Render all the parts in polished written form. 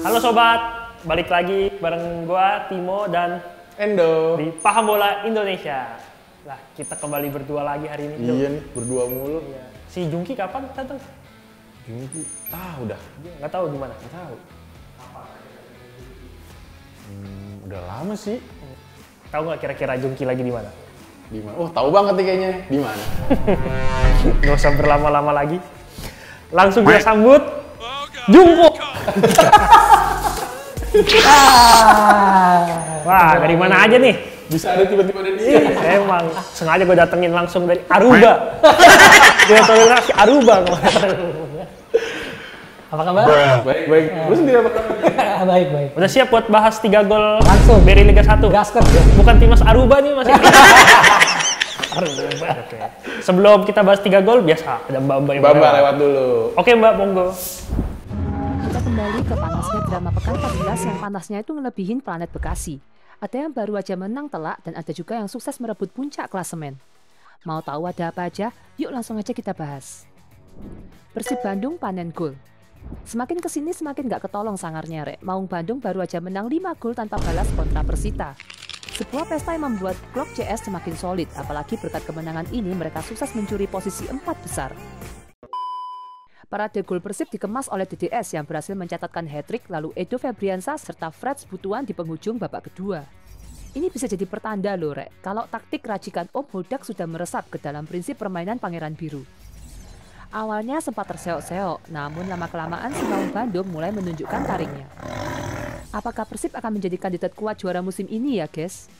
Halo sobat, balik lagi bareng gua Timo dan Endo di Paham Bola Indonesia. Lah, kita kembali berdua lagi hari ini. Iya nih, berdua mulu. Iya. Si Jungki kapan datang? Jungki tahu dah. Nggak tahu di mana. Nggak tahu. Udah lama sih. Tahu nggak kira-kira Jungki lagi di mana? Di mana? Oh, tahu banget nih kayaknya. Di mana? Nggak usah berlama-lama lagi. Langsung kita sambut Jungkook. Wah, dari mana aja nih? Bisa ada tiba-tiba ada dia. Emang sengaja gue datengin langsung dari Aruba. Gue datengin si Aruba kemarin. Apa kabar? Baik, baik. Lu sendiri apa kabar? Baik, baik. Udah siap buat bahas 3 gol Langsung. dari Liga 1? Gasket ya. Bukan timnas Aruba nih masih. Aruba. Oke. Sebelum kita bahas 3 gol, biasa ada Mbak Mbak lewat dulu. Oke Mbak, monggo. Kita kembali ke panasnya drama pekan 14 yang panasnya itu ngelebihin Planet Bekasi. Ada yang baru aja menang telak dan ada juga yang sukses merebut puncak klasemen. Mau tahu ada apa aja? Yuk langsung aja kita bahas. Persib Bandung panen gol. Semakin kesini semakin gak ketolong sangarnya rek. Maung Bandung baru aja menang 5 gol tanpa balas kontra Persita. Sebuah pesta yang membuat klub CS semakin solid, apalagi berkat kemenangan ini mereka sukses mencuri posisi 4 besar. Parade gol Persib dikemas oleh DDS yang berhasil mencatatkan hat-trick, lalu Edo Febriansa serta Freds Butuan di penghujung babak kedua. Ini bisa jadi pertanda loh rek, kalau taktik racikan Om Hodak sudah meresap ke dalam prinsip permainan Pangeran Biru. Awalnya sempat terseok-seok, namun lama-kelamaan si Maung Bandung mulai menunjukkan taringnya. Apakah Persib akan menjadi kandidat kuat juara musim ini ya guys?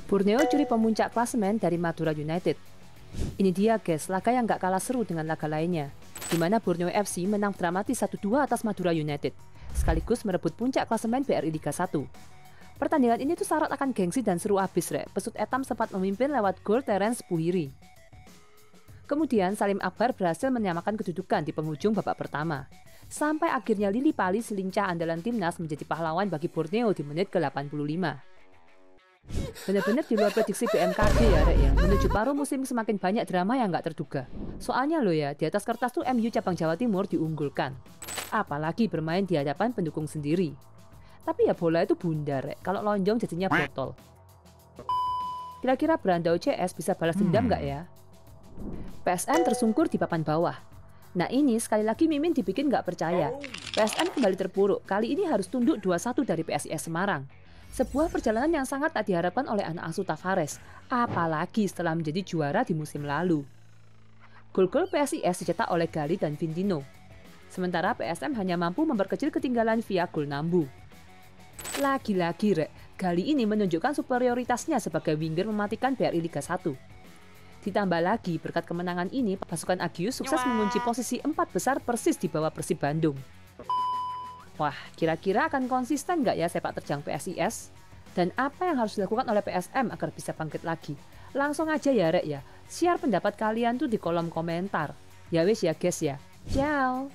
Borneo curi pemuncak klasemen dari Madura United. Ini dia guys, laga yang gak kalah seru dengan laga lainnya, di mana Borneo FC menang dramatis 1-2 atas Madura United, sekaligus merebut puncak klasemen BRI Liga 1. Pertandingan ini tuh syarat akan gengsi dan seru abis rek. Pesut Etam sempat memimpin lewat gol Terence Puhiri. Kemudian Salim Akbar berhasil menyamakan kedudukan di penghujung babak pertama. Sampai akhirnya Lili Pali selincah andalan timnas menjadi pahlawan bagi Borneo di menit ke-85. Benar-benar di luar prediksi BMKG ya rek ya. Menuju paruh musim semakin banyak drama yang nggak terduga. Soalnya lo ya, di atas kertas tuh MU cabang Jawa Timur diunggulkan. Apalagi bermain di hadapan pendukung sendiri. Tapi ya bola itu bundar rek, kalau lonjong jadinya botol. Kira-kira Brandao CS bisa balas dendam nggak ya? PSM tersungkur di papan bawah. Nah ini sekali lagi Mimin dibikin nggak percaya. PSM kembali terpuruk, kali ini harus tunduk 2-1 dari PSIS Semarang. Sebuah perjalanan yang sangat tak diharapkan oleh anak asuh Tavares, apalagi setelah menjadi juara di musim lalu. Gol-gol PSIS dicetak oleh Gali dan Vindino. Sementara PSM hanya mampu memperkecil ketinggalan via gol Nambu. Lagi-lagi rek, Gali ini menunjukkan superioritasnya sebagai winger mematikan BRI Liga 1. Ditambah lagi, berkat kemenangan ini, pasukan Agius sukses mengunci posisi 4 besar persis di bawah Persib Bandung. Wah, kira-kira akan konsisten nggak ya sepak terjang PSIS? Dan apa yang harus dilakukan oleh PSM agar bisa bangkit lagi? Langsung aja ya rek ya, share pendapat kalian tuh di kolom komentar. Ya wis ya guys ya, ciao!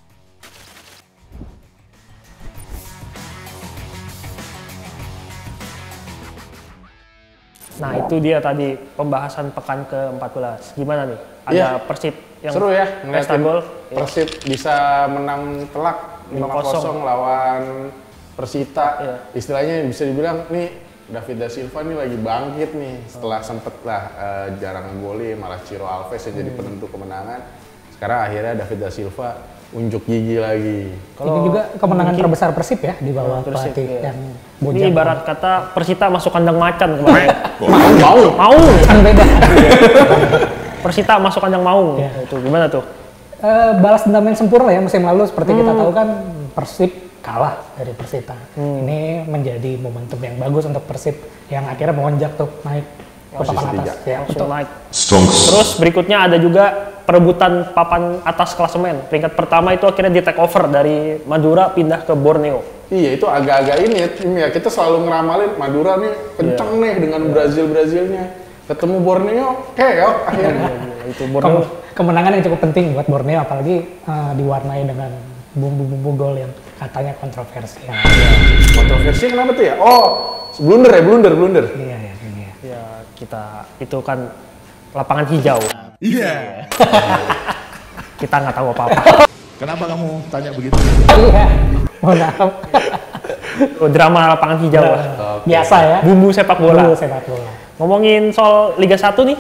Nah itu dia tadi pembahasan pekan ke-14. Gimana nih? Ada Persib yang seru ya pesta ngeliatin gol. Persib bisa menang telak 5-0 lawan Persita. Iya. Istilahnya bisa dibilang nih David Da Silva nih lagi bangkit nih setelah sempet lah jarang golin, malah Ciro Alves yang jadi penentu kemenangan. Sekarang akhirnya David Da Silva unjuk gigi lagi. Ini juga kemenangan terbesar Persib ya di bawah Persib, pelatih iya. yang Ini bujang. ibarat kata Persita masuk kandang macan kemarin. Mau. Kan beda. Persita masuk kandang Maung. Iya. Itu gimana tuh? Balas dendam yang sempurna ya musim lalu seperti kita tahu kan Persib kalah dari Persita. Ini menjadi momentum yang bagus untuk Persib yang akhirnya melonjak tuh naik ke papan atas. Ya, Langsung betul. naik. Terus berikutnya ada juga perebutan papan atas klasemen. Peringkat pertama itu akhirnya di take over dari Madura pindah ke Borneo. Iya itu agak-agak ini ya, kita selalu ngeramalin Madura nih kenceng nih dengan Brazilnya. Ketemu Borneo, keok akhirnya. Itu Borneo. Kemenangan yang cukup penting buat Borneo apalagi diwarnai dengan bumbu-bumbu gol yang katanya kontroversial. Kontroversi kenapa tuh ya? Oh, blunder. Iya. Ya kita itu kan lapangan hijau. Iya. Kita nggak tahu apa-apa. Kenapa kamu tanya begitu? Iya, mohon maaf. Oh, drama lapangan hijau lah. Biasa ya. Bumbu sepak bola. Bumbu sepak bola. Ngomongin soal Liga 1 nih,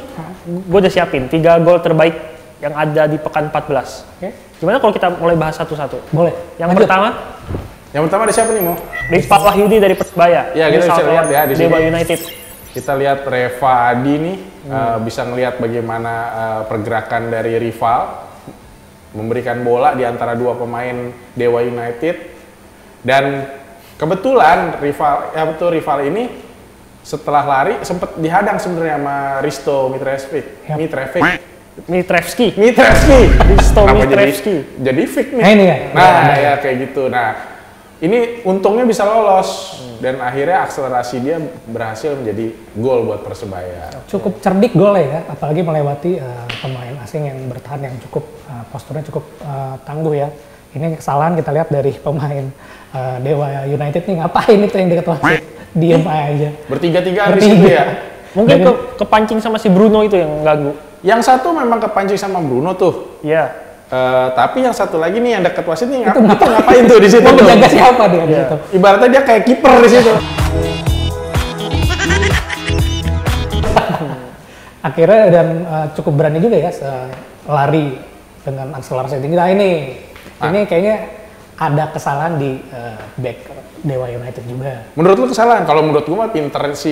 gue udah siapin 3 gol terbaik yang ada di pekan 14. Oke, Gimana kalau kita mulai bahas satu-satu? boleh. Yang Lanjut. pertama, Yang pertama ada siapa nih, Mo? Rizpat Wahyudi dari Persebaya. Iya, kita Ini bisa salah lihat ya di Dewa sini. United. Kita lihat Reva Adi nih bisa ngelihat bagaimana pergerakan dari rival memberikan bola di antara dua pemain Dewa United, dan kebetulan rival ini setelah lari sempat dihadang sebenarnya sama Risto Mitrevski. Mitrevski. Risto Mitrevski. Jadi fake nih. Nah, ini ya? Nah, ya kayak gitu. Nah, ini untungnya bisa lolos dan akhirnya akselerasi dia berhasil menjadi gol buat Persebaya. Cukup cerdik gol ya, apalagi melewati pemain asing yang bertahan yang cukup posturnya cukup tangguh ya. Ini kesalahan kita lihat dari pemain Dewa United nih, ngapain itu yang dekat wasit? Diem aja. Bertiga-tiga habis itu ya. Mungkin kepancing sama si Bruno itu yang ganggu. Yang satu memang kepancing sama Bruno tuh. Iya. Tapi yang satu lagi nih yang dekat wasit nih ngapain tuh di situ? Mau tuh? menjaga siapa dia di situ? Ibaratnya dia kayak kiper di situ. Akhirnya dan cukup berani juga ya lari dengan akselerasi tinggi. Nah ini kayaknya ada kesalahan di back Dewa United juga. Menurut lu kesalahan? Kalau menurut gua mah pinter si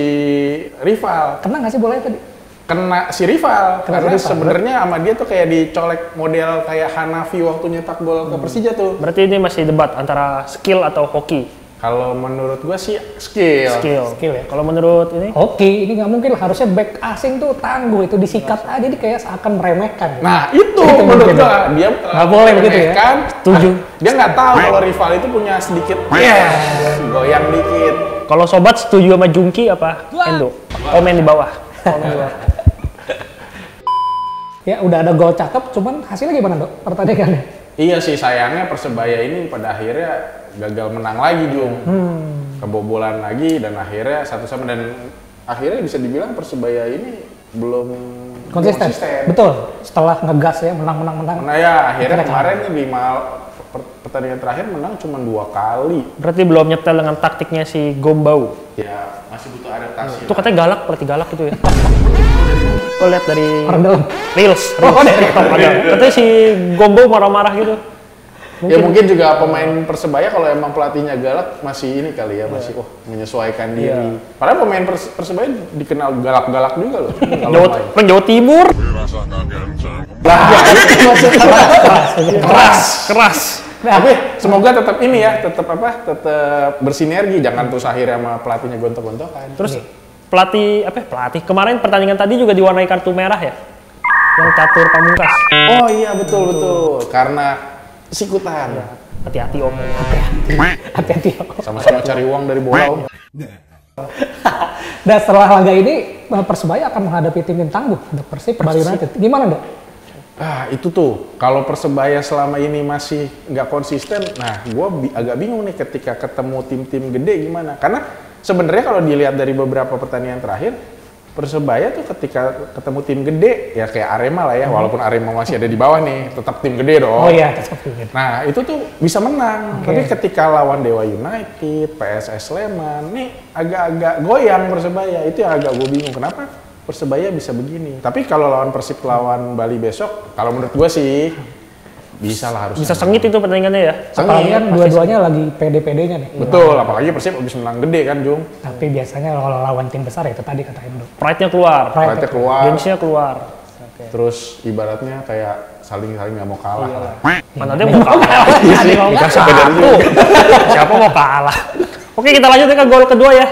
rival. Kena nggak sih bolanya tadi? Kena si rival. Kena si Karena rival. sebenarnya sama dia tuh kayak dicolek model kayak Hanafi waktu nyetak gol ke Persija tuh. Berarti ini masih debat antara skill atau hoki. Kalau menurut gua sih skill. Skill ya. Kalau menurut ini, Oke, ini nggak mungkin, harusnya back asing tuh tangguh, itu disikat aja, dia kayak seakan meremehkan. Nah itu mungkin. menurut gua dia Nggak boleh begitu ya. kan? Setuju. Dia nggak tahu kalau rival itu punya sedikit goyang dikit. kalau sobat setuju sama Jungki apa Endo? Komen di bawah. Komen di bawah. Ya udah ada gol cakep, cuman hasilnya gimana Dok? Pertandingannya? Iya sih, sayangnya Persebaya ini pada akhirnya gagal menang lagi, Jung. Kebobolan lagi dan akhirnya satu sama, dan akhirnya bisa dibilang Persebaya ini belum Konsisten. Betul, setelah ngegas ya, menang. Nah ya, akhirnya Akhirnya kemarin nih pertandingan terakhir menang cuma 2 kali. Berarti belum nyetel dengan taktiknya si Gombau. Ya, masih butuh adaptasi. Itu katanya galak, pelatih galak itu ya. Kau lihat dari Orang dalam. Reels TikTok ada. Katanya si Gombau marah-marah gitu. Ya mungkin juga pemain Persebaya kalau emang pelatihnya galak masih ini kali ya, masih menyesuaikan diri. Padahal pemain Persebaya dikenal galak-galak juga loh. kalau main. Jawa Timur. Keras. Tapi semoga tetap ini ya, tetap bersinergi, jangan terus akhirnya sama pelatihnya gontok-gontokan. Terus pelatih kemarin pertandingan tadi juga diwarnai kartu merah ya, yang Catur Pamungkas. Oh iya betul, karena sikutan. Hati-hati om. Hati-hati. Sama-sama cari uang dari bola om. Dan setelah laga ini, Persebaya akan menghadapi tim tangguh, ada Persib, Bali United. Gimana Dok? Itu tuh, kalau Persebaya selama ini masih nggak konsisten, nah gue agak bingung nih ketika ketemu tim-tim gede gimana. Karena sebenarnya kalau dilihat dari beberapa pertandingan terakhir, Persebaya tuh ketika ketemu tim gede, ya kayak Arema lah ya, walaupun Arema masih ada di bawah nih, tetap tim gede dong. Oh iya, tetap tim gede. Nah itu tuh bisa menang, tapi ketika lawan Dewa United, PSS Sleman, nih agak-agak goyang Persebaya. Itu yang agak gue bingung, kenapa Persebaya bisa begini. Tapi kalau lawan Persib lawan Bali besok, kalau menurut gue sih bisa lah harusnya. Bisa sengit itu pertandingannya ya. Apalagi kan dua-duanya lagi pede-pedenya nih. Betul, apalagi Persib habis menang gede kan, Jung. Tapi biasanya kalau lawan tim besar ya itu tadi kata Endo. Pride-nya keluar, Pride-nya keluar, gengsinya keluar. terus ibaratnya kayak saling nggak mau kalah lah. Mana dia mau kalah? Dikasih pedang juga. Siapa mau kalah? Oke, kita lanjut ke gol kedua ya.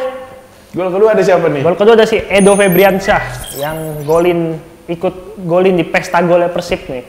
Gol kedua ada siapa nih? Gol kedua ada si Edo Febriansyah yang ikut golin di pesta golnya Persib nih.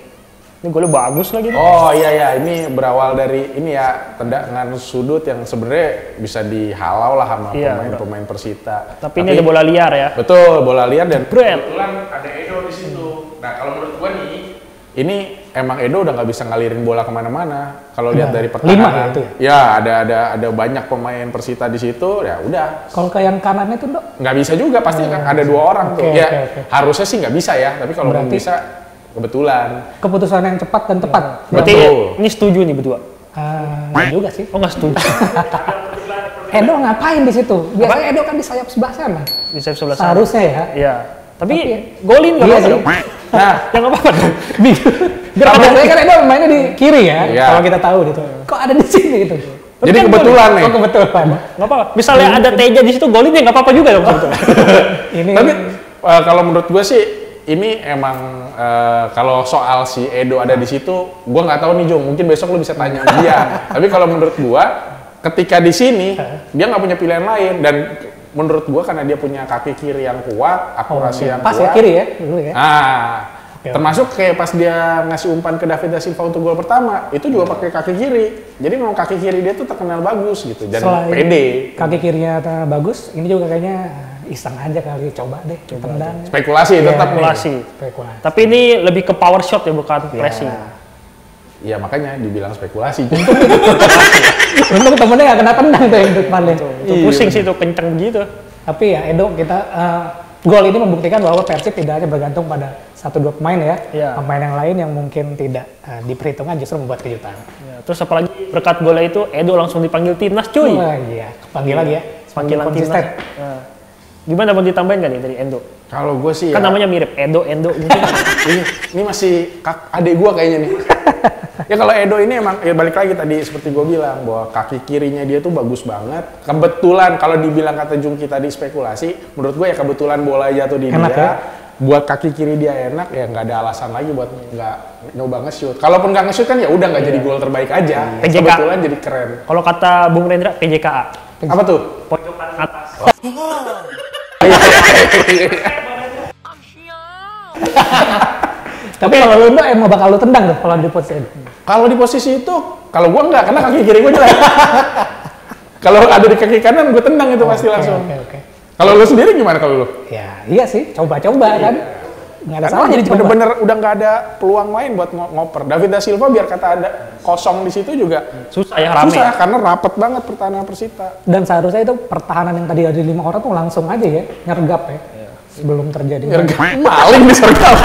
Ini golnya bagus lagi nih. Oh iya, ini berawal dari ini ya, tendangan sudut yang sebenarnya bisa dihalau lah sama pemain Persita. Tapi ini ada bola liar ya. Betul, bola liar dan Brand. kebetulan ada Edo di situ. Nah kalau menurut gua nih, ini emang Edo udah nggak bisa ngalirin bola kemana-mana. Kalau lihat dari pertahanan, itu ya ada banyak pemain Persita di situ, ya udah. Kalau ke yang kanannya tuh Dok? Nggak bisa juga, pasti kan ada 2 orang tuh. Ya harusnya sih nggak bisa ya, tapi kalau belum bisa kebetulan. Keputusan yang cepat dan tepat. Berarti Betul. ini setuju nih berdua. Nggak juga sih. Oh nggak setuju. Edo ngapain di situ? Biasanya Edo kan di sayap sebelah sana. Di sayap sebelah sana. Seharusnya ya. Iya. Tapi Tapi- golin nggak Iya apa-apa sih. dong. Nah, yang nggak apa-apa dong. Biasanya kan Edo mainnya di kiri ya. Iya. Kalau kita tahu gitu. Kok ada di sini gitu? Tapi Jadi kan kebetulan nih. Oh kebetulan. Nggak apa-apa. Misalnya ada Teja di situ golin ya nggak apa-apa juga dong sebetulnya. Ini Tapi kalau menurut gue sih ini emang kalau soal si Edo ada di situ, gue nggak tahu nih Jung. Mungkin besok lu bisa tanya sama dia. Tapi kalau menurut gue, ketika di sini dia nggak punya pilihan lain dan menurut gue karena dia punya kaki kiri yang kuat, akurasi yang pas ya kuat. kiri ya dulu ya. Ah, termasuk kayak pas dia ngasih umpan ke David da Silva untuk gol pertama, itu juga pakai kaki kiri. Jadi memang kaki kiri dia tuh terkenal bagus gitu dan Selain pede. kaki kirinya bagus, ini juga kayaknya iseng aja kali, coba deh tendang. Spekulasi Iya, tetap nih. Spekulasi. Spekulasi. Tapi ini lebih ke power shot ya bukan pressing. Iya makanya dibilang spekulasi. Untung temennya nggak kena tendang tuh yang depannya. Itu pusing sih itu kenceng gitu. Tapi ya Edo kita gol ini membuktikan bahwa Persib tidak hanya bergantung pada 1-2 pemain ya. Iya. Pemain yang lain yang mungkin tidak diperhitungkan justru membuat kejutan. Ya, terus apalagi berkat golnya itu Edo langsung dipanggil timnas cuy. Wah iya, panggil lagi ya. Panggilan Konsisten. timnas. Nah, gimana mau ditambahin nggak nih dari Endo? Kalau gue sih Kan ya, namanya mirip Endo mungkin. ini masih adik gue kayaknya nih. Ya kalau Edo ini emang ya balik lagi tadi seperti gue bilang bahwa kaki kirinya dia tuh bagus banget. Kebetulan kalau dibilang kata Jungki tadi spekulasi, menurut gue ya kebetulan bola jatuh di Enak dia. ya? Buat kaki kiri dia enak ya nggak ada alasan lagi buat nggak nyoba nge-shoot. Kalaupun nggak nge-shoot kan ya udah nggak jadi gol terbaik aja. PJK. Kebetulan jadi keren. Kalau kata Bung Rendra PJKA. Apa tuh? Pojok kanan atas. Tapi kalau lu Mbak, emang bakal lu tendang tuh kalau di posisi ini. Kalau di posisi itu, kalau gua nggak, karena kaki kiri gua jelek. Kalau ada di kaki kanan, gua tendang itu pasti langsung. Oke. Kalau lu sendiri gimana kalau lu? Ya iya sih, coba-coba kan. Nggak ada salah jadi coba. Bener-bener udah nggak ada peluang lain buat ngoper. David da Silva biar kata ada kosong di situ juga Susah ya rame. susah karena rapet banget pertahanan Persita. Dan seharusnya itu pertahanan yang tadi ada 5 orang tuh langsung aja ya, nyergap ya. Sebelum terjadi. Maling disergap.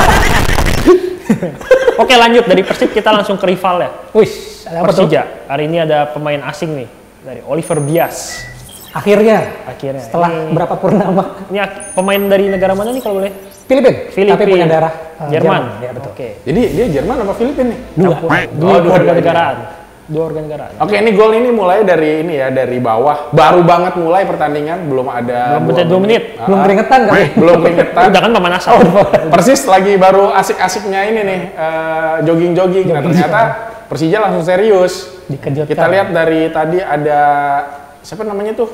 Oke lanjut dari Persib kita langsung ke rival ya. Wih, ada apa tuh? Persija. Hari ini ada pemain asing nih dari Oliver Bias. Akhirnya, Akhirnya. setelah berapa purnama, Ini pemain dari negara mana nih kalau boleh? Filipina, tapi punya darah Jerman. Ya betul. Oke. Jadi dia Jerman apa Filipina nih? Dua. Dua warga negaraan. Dua warga negaraan. Oke, ini gol ini mulai dari ini ya, dari bawah. Baru banget mulai pertandingan, belum ada Belum 2 menit. Belum keringetan kan? Belum keringetan. Udah kan pemain asal. Persis lagi baru asik-asiknya ini nih, jogging-jogging. Nah ternyata Persija langsung serius. Dikejutkan. Kita lihat dari tadi ada, siapa namanya tuh?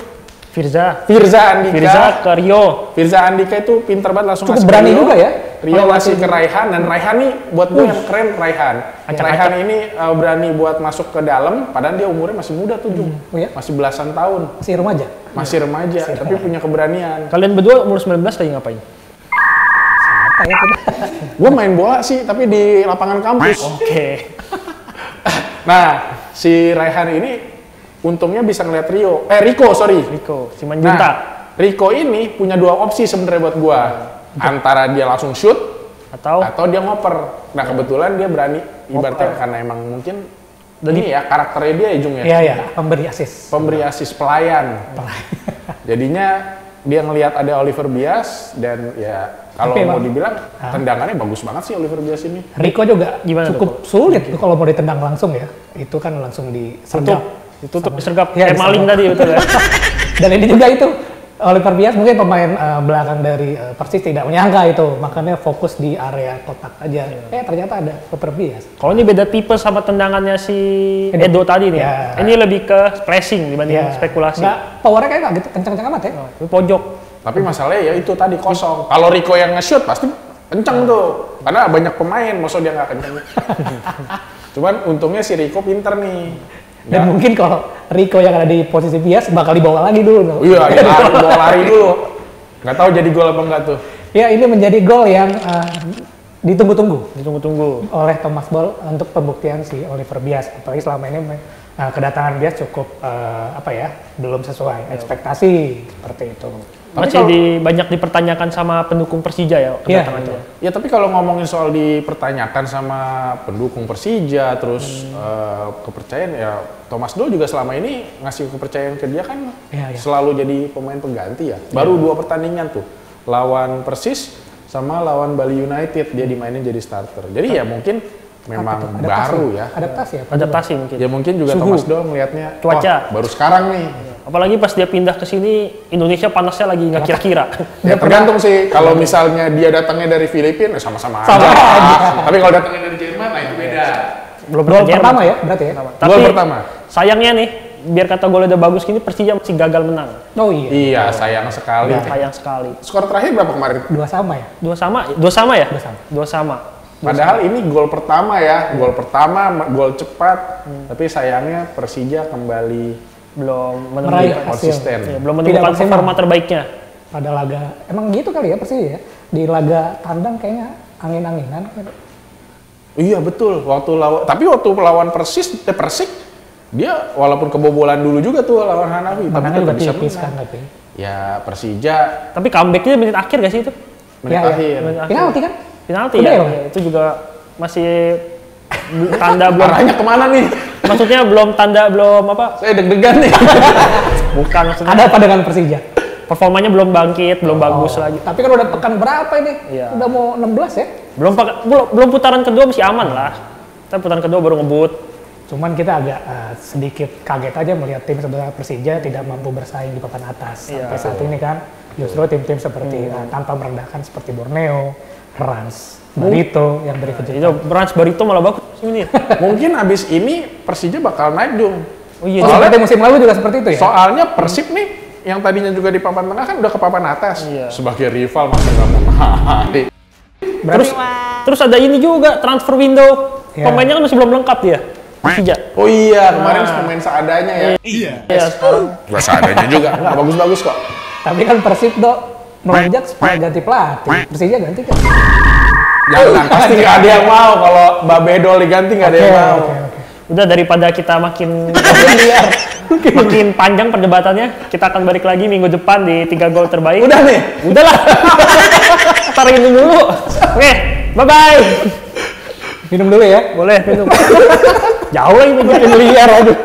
Firza Andika. ke Rio. Firza Andika itu pinter banget langsung Cukup ngasih ke berani Rio. juga ya. Rio ngasih ke Raihan, dan Raihan nih buat gue yang keren Raihan. Raihan ini berani buat masuk ke dalam, padahal dia umurnya masih muda tuh, Jung. Oh ya? Masih belasan tahun. Masih remaja. Masih remaja, tapi punya keberanian. Kalian berdua umur 19 lagi ngapain? Apa ya kita? Gue main bola sih, tapi di lapangan kampus. Oke. Nah, si Raihan ini untungnya bisa ngeliat Rico, sorry. Rico, Simanjunta. Nah, Rico ini punya 2 opsi sebenarnya buat gua. Antara dia langsung shoot atau dia ngoper. Nah, kebetulan dia berani ibaratnya karena emang mungkin ini ya karakternya dia ya Jung ya. Iya, iya, pemberi asis. Pemberi asis pelayan. Jadinya dia ngelihat ada Oliver Bias dan ya kalau Tapi mau emang- dibilang tendangannya bagus banget sih Oliver Bias ini. Rico juga Gimana cukup sulit tuh kalau mau ditendang langsung ya. Itu kan langsung disergap. Ditutup disergap Iya, kayak maling disergap. tadi betul ya. Dan ini juga itu Oliver Bias mungkin pemain belakang dari Persis tidak menyangka itu, makanya fokus di area kotak aja. Ternyata ada Oliver Bias. Kalau ini beda tipe sama tendangannya si Edo tadi nih. Ya. Ini lebih ke pressing dibanding spekulasi. Nggak, powernya kayak nggak gitu kencang-kencang amat ya. Ini pojok. Tapi masalahnya ya itu tadi kosong. Kalau Rico yang nge-shoot pasti kenceng tuh. Karena banyak pemain, maksud dia nggak kenceng. Cuman untungnya si Rico pinter nih. Dan mungkin kalau Rico yang ada di posisi Bias bakal dibawa lagi dulu. No? Iya, dia bawa lari dulu. Nggak tahu jadi gol apa enggak tuh. Ya ini menjadi gol yang ditunggu-tunggu Ditunggu-tunggu. oleh Thomas Ball untuk pembuktian si Oliver Bias. Apalagi selama ini kedatangan Bias cukup belum sesuai ekspektasi seperti itu. Masih banyak dipertanyakan sama pendukung Persija ya kedatangannya. Ya tapi kalau ngomongin soal dipertanyakan sama pendukung Persija, terus kepercayaan ya Thomas Doll juga selama ini ngasih kepercayaan ke dia kan selalu jadi pemain pengganti ya. Baru 2 pertandingan tuh, lawan Persis sama lawan Bali United dia dimainin jadi starter. Jadi ya mungkin memang baru ya. Adaptasi mungkin. Ya mungkin juga Thomas Doll ngelihatnya cuaca baru sekarang nih. Apalagi pas dia pindah ke sini, Indonesia panasnya lagi nggak kira-kira. Ya tergantung sih, kalau misalnya dia datangnya dari Filipina, sama-sama aja. Tapi kalau datangnya dari Jerman, nah itu beda. Belum Gol pertama ya, berarti ya? Tapi Gol pertama. sayangnya nih, biar kata golnya udah bagus gini, Persija masih gagal menang. Oh iya. Iya, sayang sekali. Sayang sekali. Skor terakhir berapa kemarin? 2 sama ya? 2 sama ya? 2 sama. Padahal ini gol pertama ya, gol pertama, gol cepat. Tapi sayangnya Persija kembali belum meraih menemukan konsisten. ya, belum menemukan performa terbaiknya. Pada laga, emang gitu kali ya Persija ya? Di laga tandang kayaknya angin-anginan. Iya betul, waktu lawan Persik, dia walaupun kebobolan dulu juga tuh lawan Hanafi, tapi tetap bisa menang. Ya Persija. Tapi comebacknya menit akhir gak sih itu? Menit akhir. Penalti kan? Penalti ya? Itu juga masih tanda belum. Arahnya kemana nih? Maksudnya belum tanda, belum apa? Saya deg-degan nih. Bukan maksudnya. Ada apa dengan Persija? Performanya belum bangkit, belum bagus lagi. Tapi kan udah pekan berapa ini? Iya. Udah mau 16 ya? Belum putaran kedua masih aman lah. Tapi putaran kedua baru ngebut. Cuman kita agak sedikit kaget aja melihat tim sebelah Persija tidak mampu bersaing di papan atas. Sampai saat ini kan justru tim-tim seperti tanpa merendahkan seperti Borneo, Rans, Barito yang beri kejutan. Itu Rans Barito malah bagus ini. Mungkin abis ini Persija bakal naik dong. Oh iya. Soalnya musim lalu juga seperti itu ya? Soalnya Persib nih yang tadinya juga di papan tengah kan udah ke papan atas. Iya. Sebagai rival masa nggak mau naik. Terus ada ini juga transfer window. Pemainnya kan masih belum lengkap dia. Persija. Oh iya, kemarin pemain seadanya ya. Iya, sekarang. Gak seadanya juga, nggak bagus-bagus kok. Tapi kan Persib melonjak supaya ganti pelatih. Persija ganti kan? Jangan, pasti nggak ada yang mau kalau Babedol diganti nggak ada yang mau. Udah daripada kita makin panjang perdebatannya, kita akan balik lagi minggu depan di 3 gol terbaik. Udah nih? Udahlah. Ntar minum dulu. Oke, bye-bye. Minum dulu ya? Boleh, minum. Jauh lagi minum. Aduh.